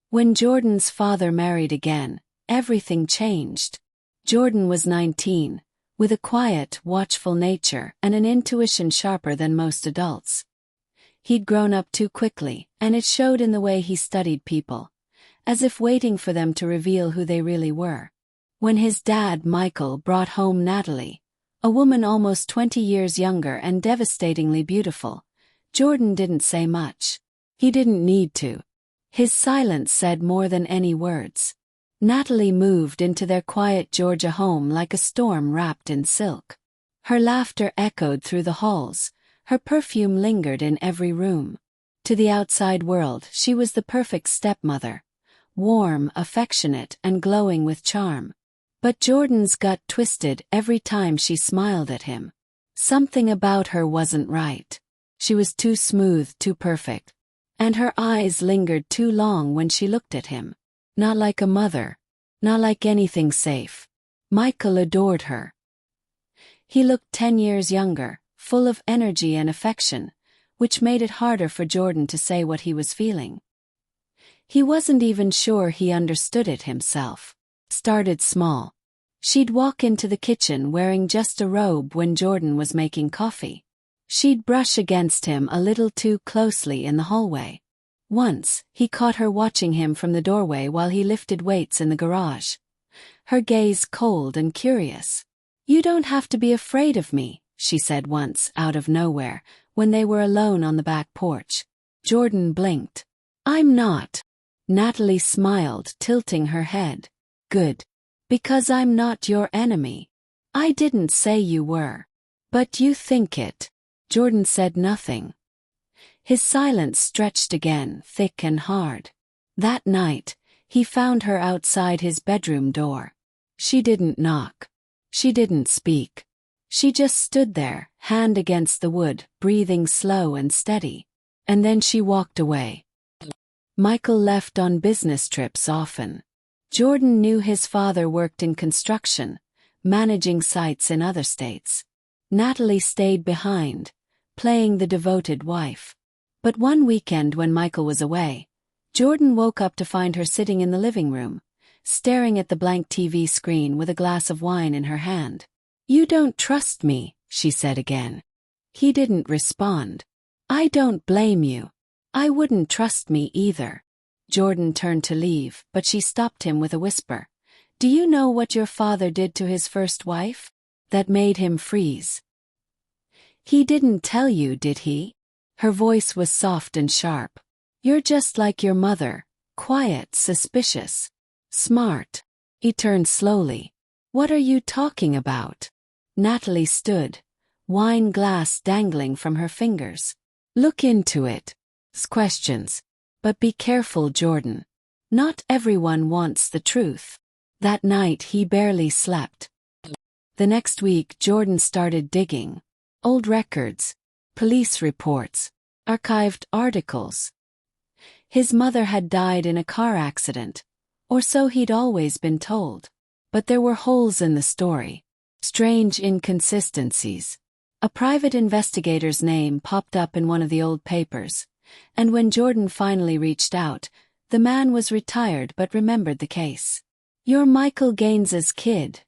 When Jordan's father married again, everything changed. Jordan was 19, with a quiet, watchful nature and an intuition sharper than most adults. He'd grown up too quickly, and it showed in the way he studied people, as if waiting for them to reveal who they really were. When his dad, Michael, brought home Natalie, a woman almost 20 years younger and devastatingly beautiful, Jordan didn't say much. He didn't need to. His silence said more than any words. Natalie moved into their quiet Georgia home like a storm wrapped in silk. Her laughter echoed through the halls, her perfume lingered in every room. To the outside world, she was the perfect stepmother, warm, affectionate, and glowing with charm. But Jordan's gut twisted every time she smiled at him. Something about her wasn't right. She was too smooth, too perfect. And her eyes lingered too long when she looked at him. Not like a mother. Not like anything safe. Michael adored her. He looked 10 years younger, full of energy and affection, which made it harder for Jordan to say what he was feeling. He wasn't even sure he understood it himself. Started small. She'd walk into the kitchen wearing just a robe when Jordan was making coffee. She'd brush against him a little too closely in the hallway. Once, he caught her watching him from the doorway while he lifted weights in the garage. Her gaze cold and curious. "You don't have to be afraid of me," she said once, out of nowhere, when they were alone on the back porch. Jordan blinked. "I'm not." Natalie smiled, tilting her head. "Good. Because I'm not your enemy. I didn't say you were. But you think it." Jordan said nothing. His silence stretched again, thick and hard. That night, he found her outside his bedroom door. She didn't knock. She didn't speak. She just stood there, hand against the wood, breathing slow and steady. And then she walked away. Michael left on business trips often. Jordan knew his father worked in construction, managing sites in other states. Natalie stayed behind, playing the devoted wife. But one weekend when Michael was away, Jordan woke up to find her sitting in the living room, staring at the blank TV screen with a glass of wine in her hand. "You don't trust me," she said again. He didn't respond. "I don't blame you. I wouldn't trust me either." Jordan turned to leave, but she stopped him with a whisper. "Do you know what your father did to his first wife? That made him freeze." "He didn't tell you, did he?" Her voice was soft and sharp. "You're just like your mother, quiet, suspicious, smart." He turned slowly. "What are you talking about?" Natalie stood, wine glass dangling from her fingers. "Look into it. Questions. But be careful, Jordan. Not everyone wants the truth." That night he barely slept. The next week Jordan started digging. Old records, police reports, archived articles. His mother had died in a car accident, or so he'd always been told. But there were holes in the story, strange inconsistencies. A private investigator's name popped up in one of the old papers, and when Jordan finally reached out, the man was retired but remembered the case. "You're Michael Gaines's kid?"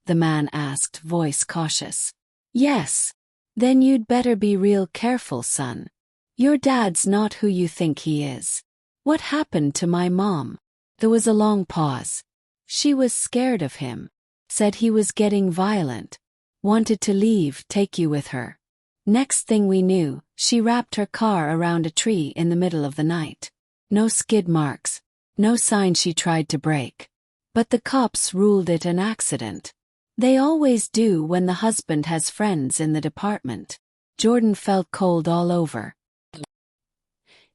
the man asked, voice cautious. "Yes." "Then you'd better be real careful, son. Your dad's not who you think he is." "What happened to my mom?" There was a long pause. "She was scared of him. Said he was getting violent. Wanted to leave, take you with her. Next thing we knew, she wrapped her car around a tree in the middle of the night. No skid marks. No sign she tried to brake. But the cops ruled it an accident. They always do when the husband has friends in the department." Jordan felt cold all over.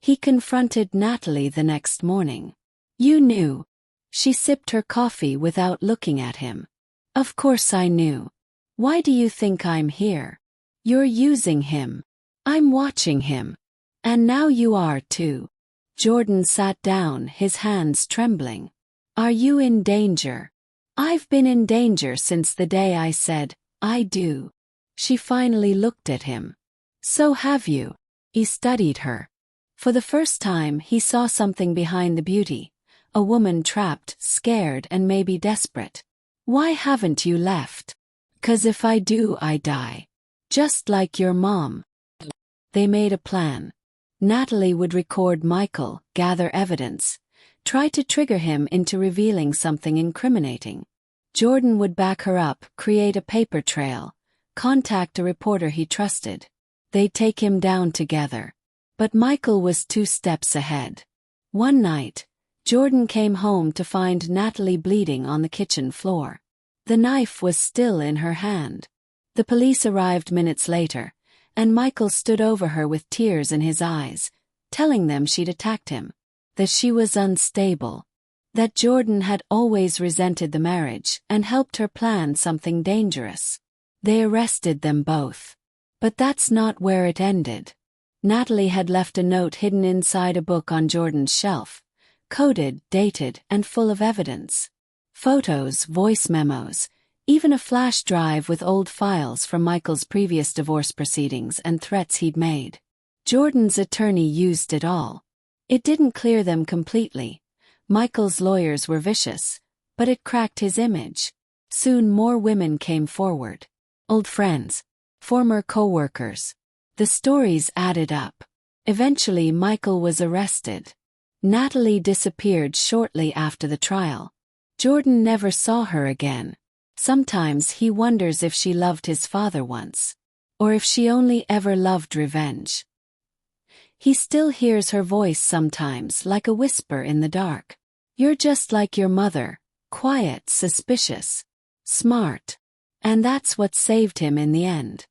He confronted Natalie the next morning. "You knew." She sipped her coffee without looking at him. "Of course I knew. Why do you think I'm here? You're using him. I'm watching him. And now you are too." Jordan sat down, his hands trembling. "Are you in danger?" "I've been in danger since the day I said, I do." She finally looked at him. "So have you." He studied her. For the first time he saw something behind the beauty, A woman trapped, scared, and maybe desperate. Why haven't you left? 'Cause if I do, I die. Just like your mom. They made a plan. Natalie would record Michael, gather evidence, try to trigger him into revealing something incriminating. Jordan would back her up, create a paper trail, contact a reporter he trusted. They'd take him down together. But Michael was 2 steps ahead. One night, Jordan came home to find Natalie bleeding on the kitchen floor. The knife was still in her hand. The police arrived minutes later, and Michael stood over her with tears in his eyes, telling them she'd attacked him, that she was unstable, that Jordan had always resented the marriage and helped her plan something dangerous. They arrested them both. But that's not where it ended. Natalie had left a note hidden inside a book on Jordan's shelf, coded, dated, and full of evidence. Photos, voice memos, even a flash drive with old files from Michael's previous divorce proceedings and threats he'd made. Jordan's attorney used it all. It didn't clear them completely. Michael's lawyers were vicious, but it cracked his image. Soon more women came forward. Old friends, former co-workers. The stories added up. Eventually Michael was arrested. Natalie disappeared shortly after the trial. Jordan never saw her again. Sometimes he wonders if she loved his father once, or if she only ever loved revenge. He still hears her voice sometimes, like a whisper in the dark. You're just like your mother, quiet, suspicious, smart. And that's what saved him in the end.